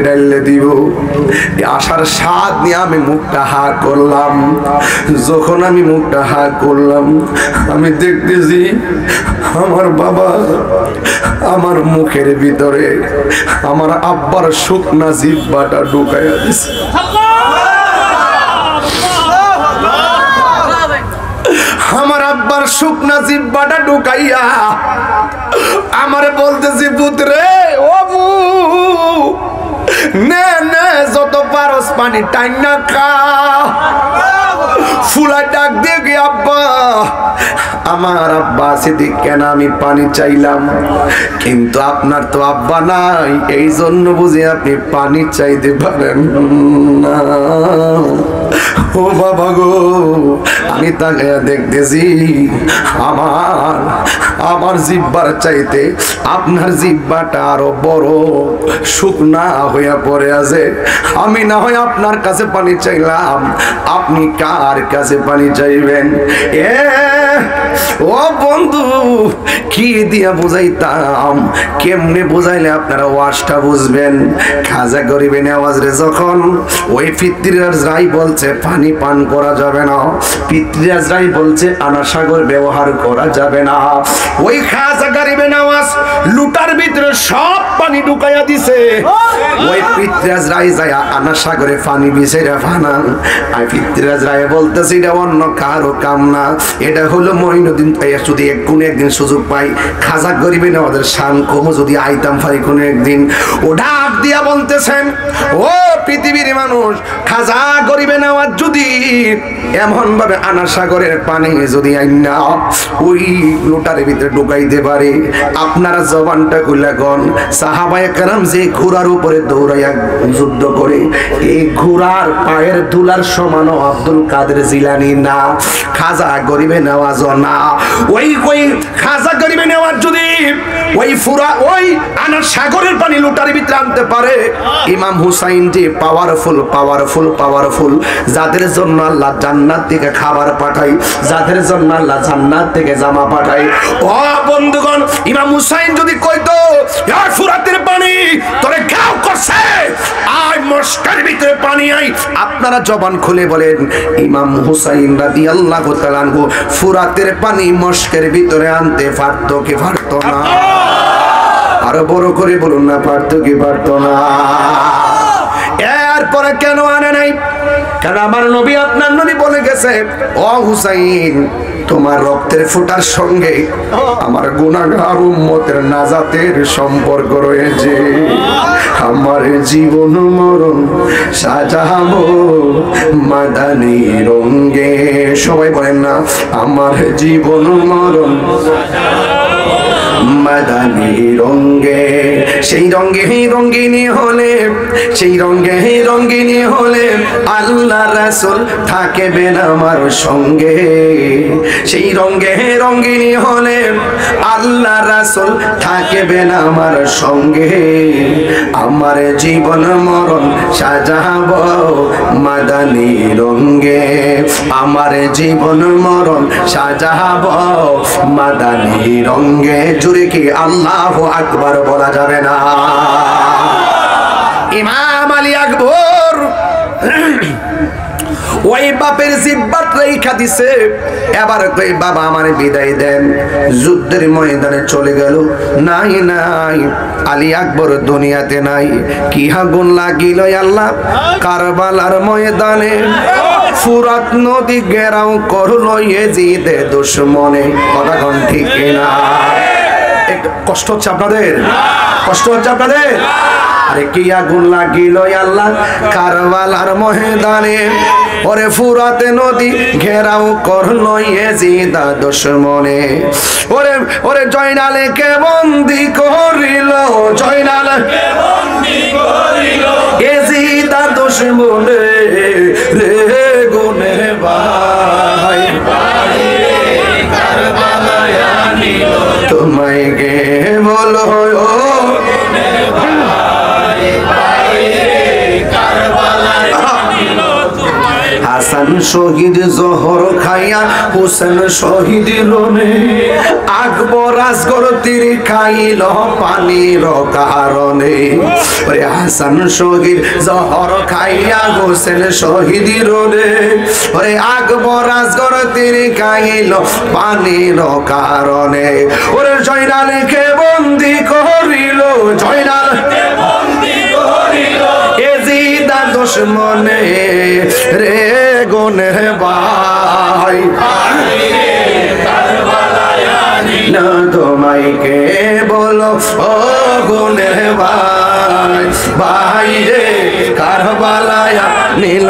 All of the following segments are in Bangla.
ডাইলে দিব। আশার স্বাদ নিয়ে আমি মুখটা হা করলাম। যখন আমি মুখটা হা করলাম, আমি দেখতেছি আমার বাবা আমার মুখের ভিতরে আমার আব্বার শুকনা জিহ্বাটা ঢুকাইয়া দিছে। আমার আব্বার শুকনা জিহ্বাটা ঢুকাইয়া আমারে বলতেছি, পুত্রে ও বু নে নে যত পারস পানি টাইনা খা। ফুলা ডাক দিয়ে কি আব্বা, আমার আব্বা সেদিক কেন আমি পানি চাইলাম, কিন্তু আপনার তো আব্বা নাই, এই জন্য বুঝি আপনি পানি চাইতে পারেন না। ও বাবা গো, আমি তাকে দেখতেছি আমার জিহ্বার চাইতে আপনার জিহ্বাটা আরো বড় শুকনা হইয়া পড়ে আছে। আমি না হয় আপনার কাছে পানি চাইলাম, আপনি কার কাছে পানি চাইবেন? ও বন্ধু, কি দিয়া বুঝাইতাম, কেমনে বুঝাইলে আপনারা ওয়াজটা বুঝবেন? খাজা গরিবে নেওয়াজ রে যখন ওই পিতৃরাজরাই বলছে পানি পান করা যাবে না, পিতৃরাজরাই বলছে আনা সাগর ব্যবহার করা যাবে না, ওই খাজা গরিবে নেওয়াজ লুটার ভিতরে সব পানি ঢুকাইয়া দিছে। ওই পিতৃরাজরাই যায় আনা সাগরে পানি বিছাইরা ফানান। আর পিতৃরাজরাই বলতেছে এটা অন্য কারো কাম না, এটা হলো মঈনুদ্দিন। যদি একদিন সুযোগ পাই খাজা গরিবে নেওয়াজের শান কমো যদি আইতাম পারি কোনো একদিন। ও ডাক দিয়া বলতেছেন, ও পৃথিবীর মানুষ, খাজা গরিবে নেওয়াজ যদি এমন ভাবে আনা সাগরের পানি যদি আইনা ওই লোটার ভিতরে ঢুকাইতে পারে, আপনারা জবানটা খুলে গন। সাহাবায়ে কেরাম যে ঘোড়ার উপরে দৌড়াইয়া যুদ্ধ করে, এই ঘোড়ার পায়ের ধুলার সমানও আব্দুল কাদের জিলানী না, খাজা গরিবে নেওয়াজ না। ওই খাজা গরিবে নেওয়াজ যদি ওই আনার সাগরের পানি লুটার ভিতরে আনতে পারে, ইমাম হুসাইন যে পাওয়ারফুল, যাদের জন্য আল্লাহ জান্নাত থেকে খাবার পাঠাই, যাদের জন্য আল্লাহ জান্নাত থেকে জামা পাঠাই। ও বন্ধুগণ, ইমাম হুসাইন যদি কইতো আর ফুরাতের পানি তোরে গাও করছে, আয় মস্কার ভিতরে পানি আই, আপনারা জবান খুলে বলেন ইমাম হুসাইন রাদিয়াল্লাহু তাআলা আনহু ফুরাতের পানি মস্কের ভিতরে আনতে পারতো কি পারতো না? আরো বড় করে বলুন না, পারতো কি পারতো না? এরপরে কেন আনে নাই? কারণ আমার নবী আপনার নবী বলে গেছে, ও হুসাইন তোমার রক্তের ফোঁটার সঙ্গে আমার গুনাহগার উম্মতের নাজাতের সম্পর্ক রয়েছে। আমার জীবন মরণ সাজাবো মাদানী রঙে। সবাই বলেন না, আমার জীবন মরণ মাদানী রঙে। সেই রঙে রঙ্গিনী হলে, সেই রঙে রঙ্গিনী হলে আল্লাহ রাসূল থাকবেন আমার সঙ্গে। সেই রঙে রঙ্গিনী হলে আল্লাহ রাসূল থাকবেন আমার সঙ্গে। আমার জীবন মরণ সাজাবো মাদানী রঙে, আমার জীবন মরণ সাজাবো মাদানী রঙে। জুড়ে কি আল্লাহু আকবার বলা যাবে না? ইমাম আলী আকবর ওই বাপের জিহ্বা রেখা দিছে, এবার কই বাবা আমারে বিদায় দেন। যুদ্ধের ময়দানে চলে গেল, নাই আলী আকবর দুনিয়াতে নাই। কি আগুন লাগিল আল্লাহ কারবালার ময়দানে, ফুরাত নদী ঘেরাও করলো ইয়াজিদে দুশমনে। কথা কোন ঠিক না? কষ্ট হচ্ছে আপনাদের? কষ্ট হচ্ছে আপনাদের? আরে কি আগুন লাগিল আল্লাহ কারবালার ময়দানে, ওরে ফুরাতে নদী ঘেরাও করলো ইয়াজিদ দুশমনে। ওরে জয়নালে কে বন্দি করিল, জয়নালে কে বন্দি করিল ইয়াজিদ দুশমনে রে গুনে ভাই কারবালায় আনিল তোমায় গে বলো ও হাসান শহীদ জহর খাইয়া হোসেন শহীদ রনে আকবর আসগর তীর খাইল পানির কারণে ওরে হাসান শহীদ জহর খাইয়া হোসেন শহীদ রনে ওরে আকবর আসগর তীর খাইল পানির কারণে ওরে জয়নালকে বন্দি করিল জয়নালকে বন্দি করিল এজিদা দুশমনে রে গুনে ভাই না তোমায় কে বলো ও গুনে ভাই ভাই রে কারবালায়া নীল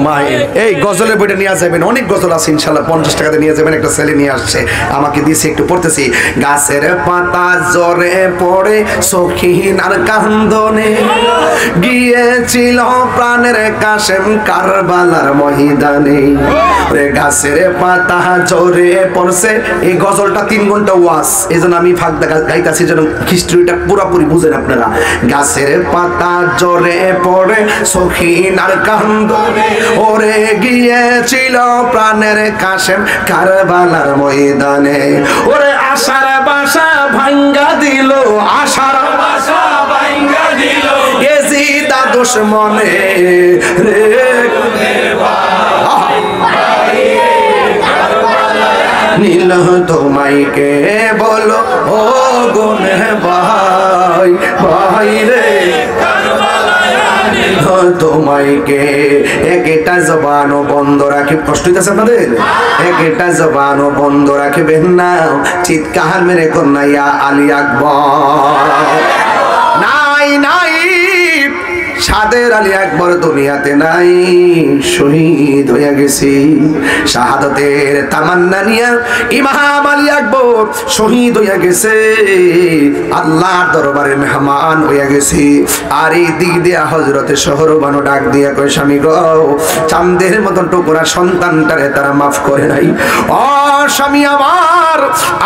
মাই এই গজলের বইটা নিয়ে যাবেন অনেক গজল আছে ইনশাআল্লাহ 50 টাকাতে নিয়ে যাবেন একটা ছেলে নিয়ে আসছে আমাকে দিয়েছে একটু পড়তেছি গাছের পাতা জরে পড়ে সখিন আর কান্দনে গিয়েছিল প্রাণের কাশেম কারবালার ময়দানে রে গাছের পাতা জরে পড়ছে এই গজলটা 3 ঘন্টা ওয়াজ এজন্য আমি ফাঁক গাইতাছি যেন হিস্ট্রিটা পুরোপুরি বুঝেন আপনারা গাছের পাতা জরে পড়ে সখিন আর কান্দনে ওরে গিয়েছিল প্রাণের কাশেম কারবালার ময়দানে ওরে আশার বাসা ভাঙ্গা দিল আশার বাসা ভাঙ্গা দিল এজিদা দুশমনে রে নীল তোমায় কে বলো ও গুনে ভাই ভাই রে তোমায় কে একটা জবানও বন্ধ রাখি কষ্ট হইতেছে আপনাদের একটা জবানও বন্ধ রাখবেন না চিৎকার মেরে কন্যা আলী আকবর নাই নাই সাদের আলী আকবর দুনিয়াতে নাই শহীদ হয়ে গেছে শাহাদাতের তামান্না নিয়া ইমাম আলী আকবর শহীদ হয়ে গেছে আল্লাহর দরবারে মেহমান হয়ে গেছে আর এই দিক দিয়া হযরতে শহরবানু ডাক দিয়া কয় স্বামী গো চাঁদের মতন টুকরা সন্তানটারে তারা মাফ করে নাই ও স্বামী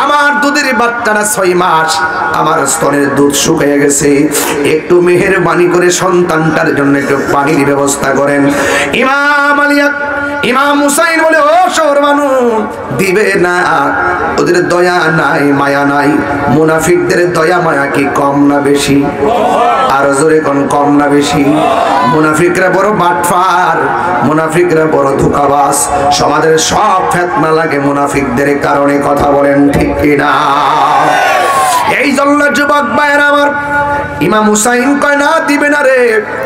আমার দুধের বাচ্চারা 6 মাস আমার স্তনের দুধ শুকিয়ে গেছে একটু মেহেরবানি করে সন্তানটার জন্য একটু পানির ব্যবস্থা করেন ইমাম হুসাইন বলে ও শহরবানু দিবে না ওদের দয়া নাই মায়া নাই মুনাফিকদের দয়া মায়া কি কম না বেশি আর জোরে কোন কম না বেশি মুনাফিকরা বড় বাটফার মুনাফিকরা বড় ধোঁকাবাজ সমাজের সব ফিতনা লাগে মুনাফিকদের কারণে কথা বলেন ঠিক কি না এই জন্য যুবক ভাইরা আমার ইমাম হুসাইন কয় না দিবে না রে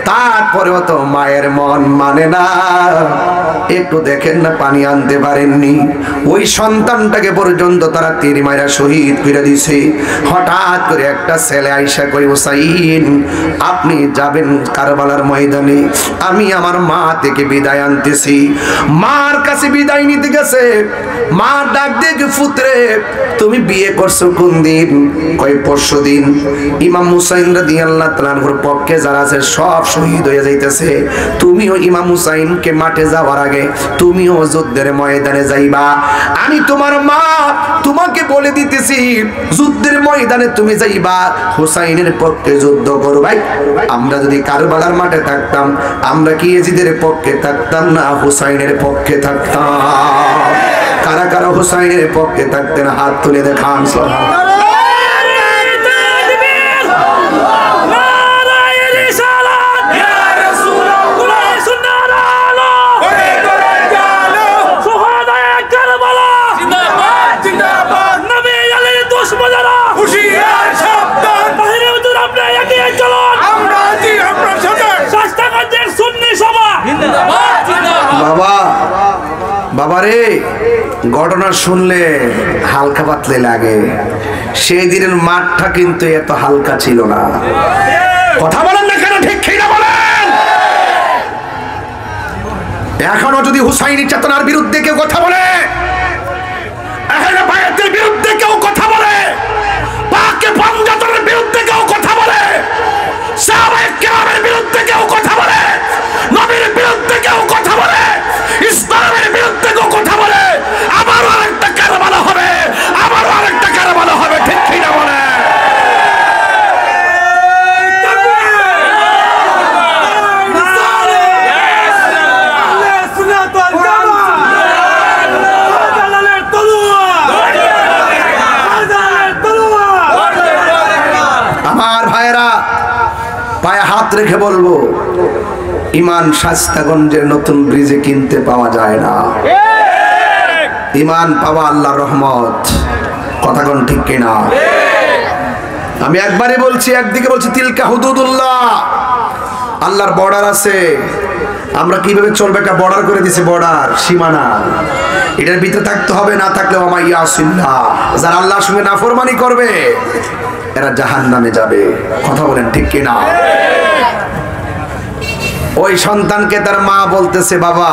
তারপরেও তো মায়ের মন মানে না একটু দেখেন না পানি আনতে পারেননি ওই সন্তানটাকে পর্যন্ত তারা তীর মাইরা শহীদ করে দিয়েছে হঠাৎ করে একটা ছেলে আইসা কই হুসাইন আপনি যাবেন কারবালার ময়দানে আমি আমার মা থেকে বিদায় আনতেছি মার কাছে বিদায় নিতে গেছে মা ডাক দিয়ে পুত্রে তুমি বিয়ে করছো কোন দিন কয় পরশুদিন ইমাম হুসাইন রাদিয়াল্লাহু তাআলার পক্ষে যারা আছে সব শহীদ হয়ে যাইতেছে তুমিও ইমাম হুসাইনকে মাঠে যাওয়ার আগে তুমিও যুদ্ধের ময়দানে যাইবা আমি তোমার মা তোমাকে বলে দিতেছি যুদ্ধের ময়দানে তুমি যাইবা হুসাইনের পক্ষে যুদ্ধ করবাই আমরা যদি কারবালার মাঠে থাকতাম আমরা কি ইয়াজিদের পক্ষে থাকতাম না হুসাইনের পক্ষে থাকতাম কারা কারা হুসাইনের পক্ষে থাকতেন হাত তুলে দেখান সুবহানাল্লাহ বাবা বাবারে ঘটনা শুনলে হালকা পাতলে লাগে সেই দিনের মাঠটা কিন্তু এত হালকা ছিল না কথা বলেন না কেন ঠিক কি না বলেন এখনো যদি হুসাইনি চেতনার বিরুদ্ধে কেউ কথা বলে আহলে বায়াতের বিরুদ্ধে কেউ কথা বলে পাকে পাঞ্জাতনের বিরুদ্ধে কেউ কথা বলে সাহাবায়ে কেরামের বিরুদ্ধে কেউ কথা বলে নবীর বিরুদ্ধে কেউ কথা বলে ইসলামের বিরুদ্ধে কেউ কথা বলে আবারও আরেকটা কারবালা হবে আবারও আরেকটা কারবালা হবে ঠিক কি না বলে ইমান শাস্তাগঞ্জের নতুন ব্রিজে কিনতে পাওয়া যায় না। ইমান পাওয়া আল্লাহর রহমত। কথা কোন ঠিক কিনা? আমি একবারই বলছি, একদিকে বলছি তিলকা হুদুদুল্লাহ, আল্লাহর বর্ডার আছে। আমরা কিভাবে চলবে একটা বর্ডার করে দিছি, বর্ডার, সীমানা। এটার ভিতরে থাকতে হবে, না থাকলে ওমা ইয়াসিল্লাহ, যারা আল্লাহর সঙ্গে নাফরমানি করবে এরা জাহান্নামে যাবে। কথা বলেন ঠিক কিনা? ওই সন্তানকে তার মা বলতেছে, বাবা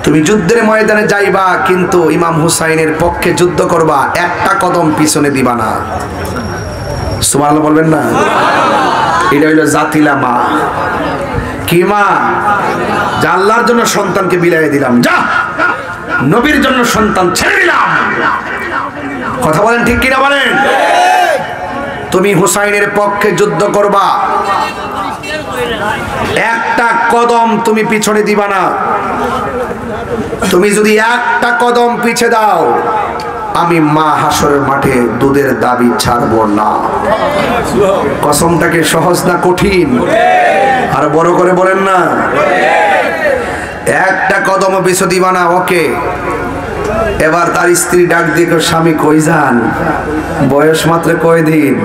তুমি যুদ্ধের ময়দানে যাইবা, কিন্তু ইমাম হুসাইনের পক্ষে যুদ্ধ করবা, একটা কদম পিছনে দিবা না। সুবহানাল্লাহ বলবেন না? এটা হইল জাতিলা মা। কি মা? যা আল্লাহর জন্য সন্তানকে বিলাই দিলাম, যা নবীর জন্য সন্তান ছেড়ে দিলাম। কথা বলেন ঠিক কিনা বলেন? তুমি হুসাইনের পক্ষে যুদ্ধ করবা, একটা কদম তুমি পিছনে দিবা না। তুমি যদি একটা কদম পিছে দাও, আমি মা হাসরের মাঠে দুধের দাবি ছাড়বো না। কসমটাকে সহজ না কঠিন? আর বড় করে বলেন না, একটা কদম পিছু দিবা না। ওকে, এবার তার স্ত্রী ডাক দিয়ে, স্বামী কই যান? বয়স মাত্র কয়দিন?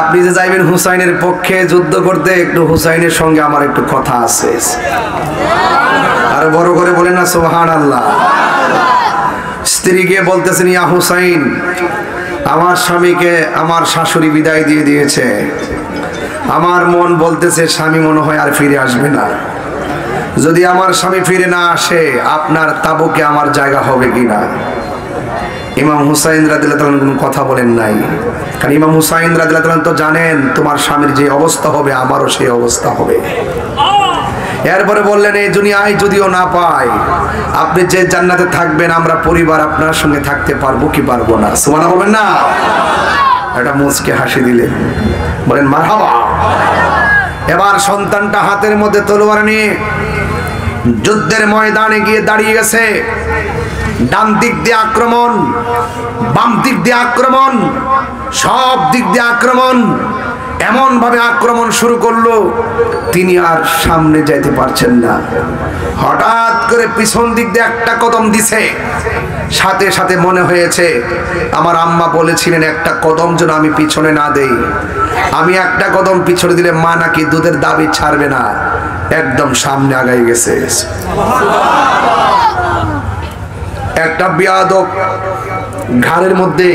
আপনি যে যাইবেন হুসাইনের পক্ষে যুদ্ধ করতে, একটু হুসাইনের সঙ্গে আমার একটু কথা আছে। আর বড় করে বলেন না সুবহানাল্লাহ। স্ত্রী গিয়ে বলতেছেন, ইয়া হুসাইন, আমার স্বামীকে আমার শাশুড়ি বিদায় দিয়ে দিয়েছে। আমার মন বলতেছে স্বামী মনে হয় আর ফিরে আসবে না। যদি আমার স্বামী ফিরে না আসে, আপনার তাবুকে আমার জায়গা হবে কিনা? ইমাম হুসাইন রাদিয়াল্লাহু আনহু কোনো কথা বলেন নাই, কারণ ইমাম হুসাইন রাদিয়াল্লাহু আনহু তো জানেন তোমার স্বামীর যে অবস্থা হবে আমারও সেই অবস্থা হবে। এরপরে বললেন, এই দুনিয়ায় যদিও না পাই, আপনি যে জান্নাতে থাকবেন, আমরা পরিবার আপনার সঙ্গে থাকতে পারবো কি পারবো না? সুবহানাল্লাহ বলবেন না? এটা মুচকে হাসি দিলেন, বলেন মারহাবা। এবার সন্তানটা হাতের মধ্যে তলোয়ার নিয়ে যুদ্ধের ময়দানে গিয়ে দাঁড়িয়ে গেছে। ডান দিক দিয়ে আক্রমণ, বাম দিক দিয়ে আক্রমণ, সব দিক দিয়ে আক্রমণ। এমন ভাবে আক্রমণ শুরু করলো, তিনি আর সামনে যাইতে পারছেন না। হঠাৎ করে পিছন দিক দিয়ে একটা কদম দিছে, সাথে সাথে মনে হয়েছে আমার আম্মা বলেছিলেন একটা কদম যেন আমি পিছনে না দেই। আমি একটা কদম পিছনে দিলে মা নাকি দুধের দাবি ছাড়বে না। একদম সামনে আগাই গেছে। একটা বেয়াদব ঘাড়ের মধ্যে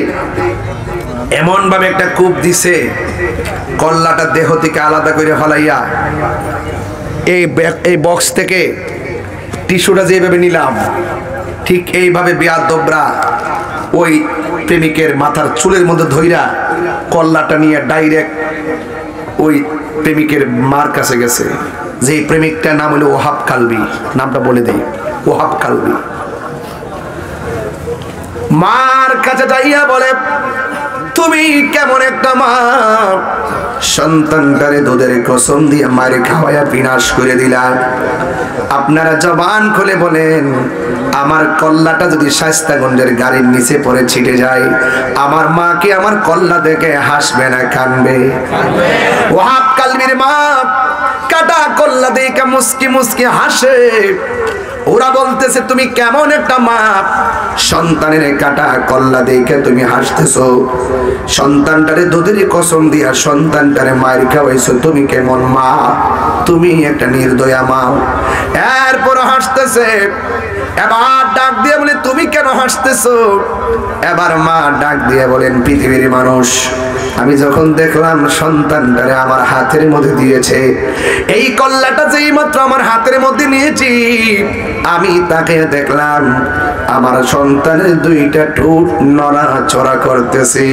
এমন ভাবে একটা কূপ দিছে, কল্লাটা দেহ থেকে আলাদা করে ফলাইয়া এই বক্স থেকে টিস্যুটা যেভাবে নিলাম, ঠিক এইভাবে বেয়াদবরা ওই প্রেমিকের মাথার চুলের মধ্যে ধইরা কল্লাটা নিয়ে ডাইরেক্ট ওই প্রেমিকের মার কাছে গেছে। যে প্রেমিকটার নাম হলো ওহাব কালবি, নামটা বলে দেই, ওহাব কালবি। মার কাছে যাইয়া বলে, তুমি কেমন একটা মা, সন্তানটারে দুধের কসম দিয়ে মারে খাওয়াইয়া বিনাশ করে দিলা। আপনারা জবান খুলে বলেন, আমার কল্লাটা যদি শায়েস্তাগঞ্জের গাড়ির নিচে পড়ে ছিটে যায়, আমার মা কি আমার কল্লা দেখে হাসবে না কানবে? ওহাব কালবির মা কাটা কল্লা দেখে মুস্কি মুস্কি হাসে। ওরা বলতেছে, তুমি কেমন একটা মা, সন্তানের কাটা কল্লা দেখে তুমি হাসতেছো, সন্তানটারে দুধের কসম দিয়া সন্তানটারে মায়ের খাওয়াইছো, তুমি কেমন মা? তুমি একটা নির্দয়া মা। এরপর হাসতেছে। এবার ডাক দিয়ে বলে, তুমি কেন হাসতেছো? এবার মা ডাক দিয়ে বলেন, পৃথিবীর মানুষ, আমি যখন দেখলাম সন্তানটারে আমার হাতের মধ্যে দিয়েছে, এই কল্লাটা যেই মাত্র আমার হাতের মধ্যে নিয়েছি, আমি তাকে দেখলাম আমার সন্তানের দুইটা ঠোঁট নড়াচড়া করতেছে।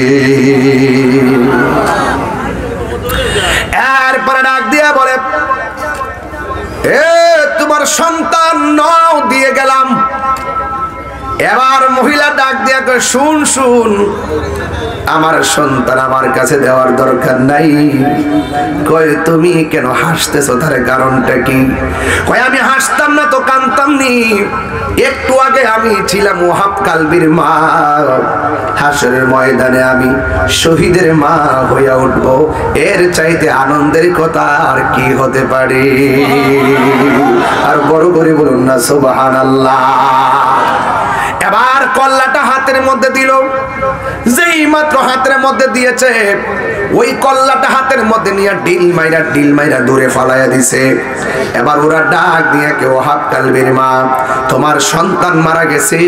এরপরে ডাক দিয়া বলে, এ তোমার সন্তান নাও দিয়ে গেলাম। এবার মহিলা ডাক দিয়া কয়, শুন শুন, আমার সন্তান আমার কাছে দেওয়ার দরকার নাই। কয় তুমি কেন হাসতেছো, তার কারণটা কি? কয় আমি হাসতাম না তো কাঁদতাম নি, একটু আগে আমি ছিলাম ওহাব কালবির মা, হাসরের ময়দানে আমি শহীদের মা হইয়া উঠবো, এর চাইতে আনন্দের কথা আর কি হতে পারে? আর বড় করে বলুন না সুবহানাল্লাহ। এবার কল্লাটা হাতের মধ্যে দিল, যেই মাত্র হাতের মধ্যে দিয়েছে ওই কল্লাটা হাতের মধ্যে নিয়ে ডিল মাইরা দূরে ফালাইয়া দিছে। এবার ওরা ডাক দিয়ে কেউ ওহাব কালবির মা, তোমার সন্তান মারা গেছে,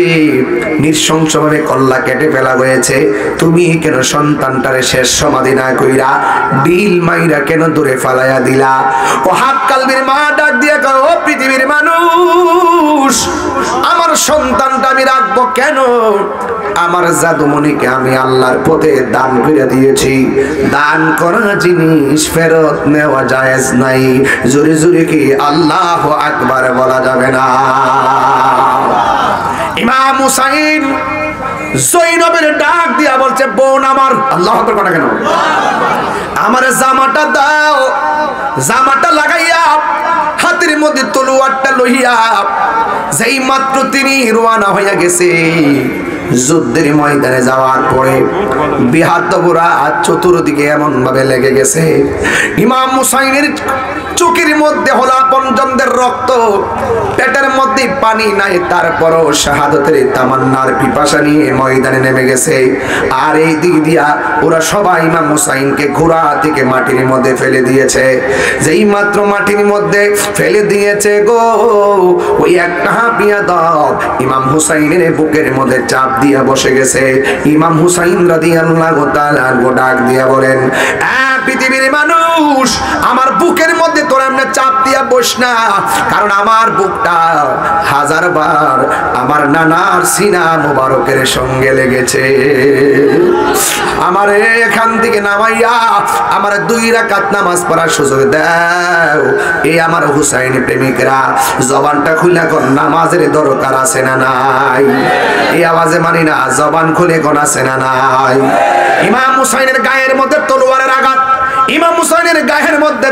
নৃশংসভাবে কল্লা কেটে ফেলা হয়েছে, তুমি কেন সন্তানটারে শেষ সমাধি না কইরা ডিল মাইরা কেন দূরে ফালাইয়া দিলা? ওহাব কালবির মা ডাক দিয়ে কয়, ও পৃথিবীর মানুষ, আমার সন্তানটা আমি রাখবো কেন? আমার জাদুমণিকে আমি আল্লাহর পথে দান করে দিয়েছি, দান করা জিনিস ফেরত নেওয়া জায়েজ নাই। জোরে জোরে কি আল্লাহু আকবার বলা যাবে না? ইমাম হুসাইন জৈনবের ডাক দিয়া বলছে, বোন আমার, আল্লাহু আকবার কথা কেন, আমার জামাটা দাও। জামাটা লাগাইয়া হাতের মধ্যে তলোয়ারটা লইয়া যেই মাত্র তিনি রওনা হইয়া গেছে যুদ্ধের ময়দানে যাওয়ার পরে বিহাতবুরা চতুর্দিকে এমন ভাবে লেগে গেছে, ইমাম হুসাইনের চোখের মধ্যে হলা পঞ্জনদের রক্ত, পেটের মধ্যে পানি নাই, তারপরও শাহাদাতের তামান্নার পিপাসা নিয়ে ময়দানে নেমে গেছে। আর এই দিক দিয়া ওরা সবাই ইমাম হুসাইনকে ঘোড়া থেকে মাটির মধ্যে ফেলে দিয়েছে। যেই মাত্র মাটির মধ্যে ফেলে দিয়েছে গো, ওই একটা হাঁপিয়া দাও ইমাম হুসাইনের বুকের মধ্যে চাপ দিয়া বসে গেছে। ইমাম হুসাইন রাদিয়াল্লাহু তাআলা ডাক দিয়া বলেন, পৃথিবীর মানুষ, আমার বুকের মধ্যে তোরা এমনি চাপ দিয়া বস না, কারণ আমার বুকটা হাজারবার আমার নানার সিনা মোবারকের সঙ্গে লেগেছে। আমার এখান থেকে নামাইয়া আমার 2 রাকাত নামাজ পড়ার সুযোগ দাও। এই আমার হুসাইনি প্রেমিকরা জবানটা খুলে কোন নামাজের দরকার আছে না নাই? এই আওয়াজে মানি না, জবান খুলে কোন আছে না নাই? ইমাম হুসাইনের গায়ের মধ্যে তলোয়ারের আঘাত, ইমাম হুসাইনের গায়ের মধ্যে